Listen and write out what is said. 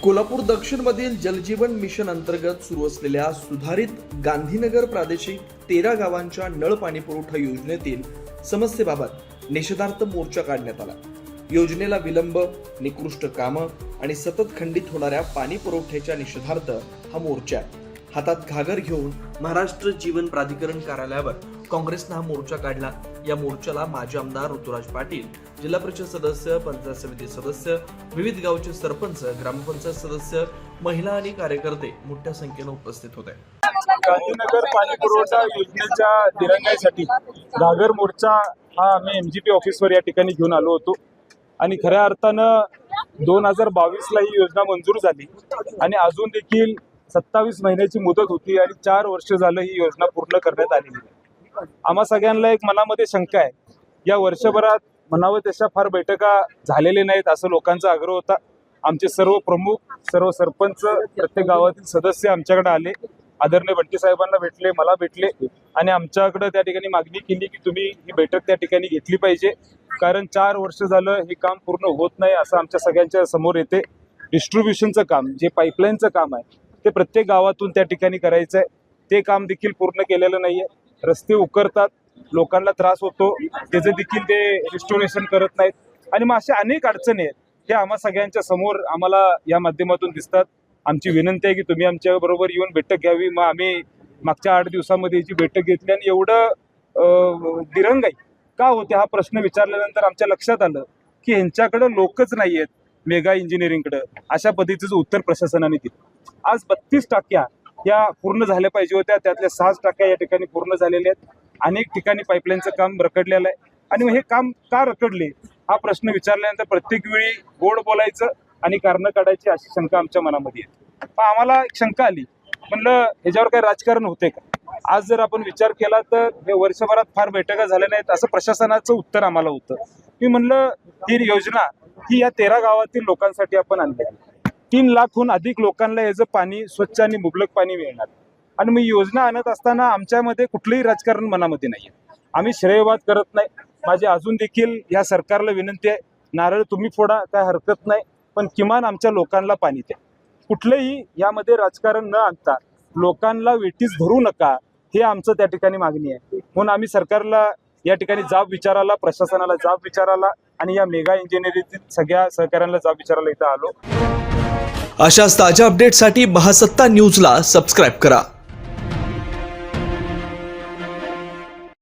कोल्हापूर दक्षिणमधील जलजीवन mission अंतर्गत सुरू असलेल्या सुधारित गांधीनगर प्रादेशिक 13 गावांच्या नळ पाणी पुरवठा योजनेतील समस्येबाबत निषेधार्थ मोर्चा काढण्यात आला। योजनेला विलंब, निकृष्ट कामं आणि सतत खंडित होणाऱ्या पाणी पुरवठ्याच्या निषेधार्थ हा मोर्चा आहे। हातात घागर घेऊन महाराष्ट्र जीवन प्राधिकरण कार्यालयावर काँग्रेसने हा मोर्चा काढला। या मोर्चाला माजी आमदार ऋतुराज पाटील, जिल्हा परिषद सदस्य, पंचायत समिती सदस्य, विविध गावचे सरपंच, ग्रामपंचायत सदस्य, महिला आणि कार्यकर्ते मोठ्या संख्येने उपस्थित होते। गांधीनगर पाणी पुरवठा योजनेच्या दिरंगाईसाठी घागर मोर्चा हा आम्ही MGP ऑफिसवर या ठिकाणी घेऊन आलो होतो आणि खऱ्या अर्थानं 2022 ला ही योजना मंजूर झाली आणि अजून देखील 27 महिन्याची मुदत होती आणि 4 वर्ष झालं ही योजना पूर्ण करण्यात आलेली आहे। आम्हा सगळ्यांना एक मनामध्ये शंका आहे, या वर्षभरात म्हणावं तशा फार बैठका झालेल्या नाहीत असं लोकांचा आग्रह होता। आमचे सर्व प्रमुख, सर्व सरपंच, प्रत्येक गावातील सदस्य आमच्याकडे आले, आदरणीय बंटी साहेबांना भेटले, मला भेटले आणि आमच्याकडे त्या ठिकाणी मागणी केली की तुम्ही ही बैठक त्या ठिकाणी घेतली पाहिजे, कारण 4 वर्ष झालं हे काम पूर्ण होत नाही असं आमच्या सगळ्यांच्या समोर येते। डिस्ट्रीब्युशनचं काम, जे पाईपलाईनचं काम आहे ते प्रत्येक गावातून त्या ठिकाणी करायचं आहे, ते काम देखील पूर्ण केलेलं नाहीये। रस्ते उकरतात, लोकांना त्रास होतो, त्याचं देखील ते रिस्टोरेशन करत नाहीत आणि मग अशा अनेक अडचणी आहेत, हे आम्हा सगळ्यांच्या समोर आम्हाला या माध्यमातून दिसतात। आमची विनंती आहे की तुम्ही आमच्या बरोबर येऊन बैठक घ्यावी। मग आम्ही मागच्या 8 दिवसामध्ये याची बैठक घेतली आणि एवढं दिरंगाई का होते हा प्रश्न विचारल्यानंतर आमच्या लक्षात आलं की ह्यांच्याकडे लोकच नाही आहेत मेगा इंजिनिअरिंगकडे, अशा पद्धतीचं उत्तर प्रशासनाने दिलं। आज 32 टाक्या या पूर्ण झाल्या पाहिजे होत्या, त्यातल्या 6 टाक्या या ठिकाणी पूर्ण झालेल्या आहेत। अनेक ठिकाणी पाईपलाईनचं काम रखडलेलं आहे आणि मग हे काम का रखडले हा प्रश्न विचारल्यानंतर प्रत्येक वेळी गोड बोलायचं आणि कारणं काढायची अशी शंका आमच्या मनामध्ये आहे। पण आम्हाला एक शंका आली, म्हणलं ह्याच्यावर काही राजकारण होते का? आज जर आपण विचार केला तर हे वर्षभरात फार बैठका झाल्या नाहीत असं प्रशासनाचं उत्तर आम्हाला होतं। मी म्हणलं ही योजना ही या 13 गावातील लोकांसाठी आपण आणली आहे। 3 लाखहून अधिक लोकांना याचं पाणी स्वच्छ आणि मुबलक पाणी मिळणार आणि मग योजना आणत असताना आमच्यामध्ये कुठलंही राजकारण मनामध्ये नाही आहे। आम्ही श्रेयवाद करत नाही। माझी अजून देखील या सरकारला विनंती आहे, नारळ तुम्ही फोडा, काय हरकत नाही, पण किमान आमच्या लोकांना पाणी द्या। कुठलंही यामध्ये राजकारण न आणता लोकांना वेठीस धरू नका, हे आमचं त्या ठिकाणी मागणी आहे। म्हणून आम्ही सरकारला या ठिकाणी जाब विचारायला, प्रशासनाला जाब विचारायला आणि या मेगा इंजिनिअरिंगतील सगळ्या सहकाऱ्यांना जाब विचारायला इथं आलो। अशाच ताज्या अपडेटसाठी महासत्ता न्यूजला सबस्क्राईब करा।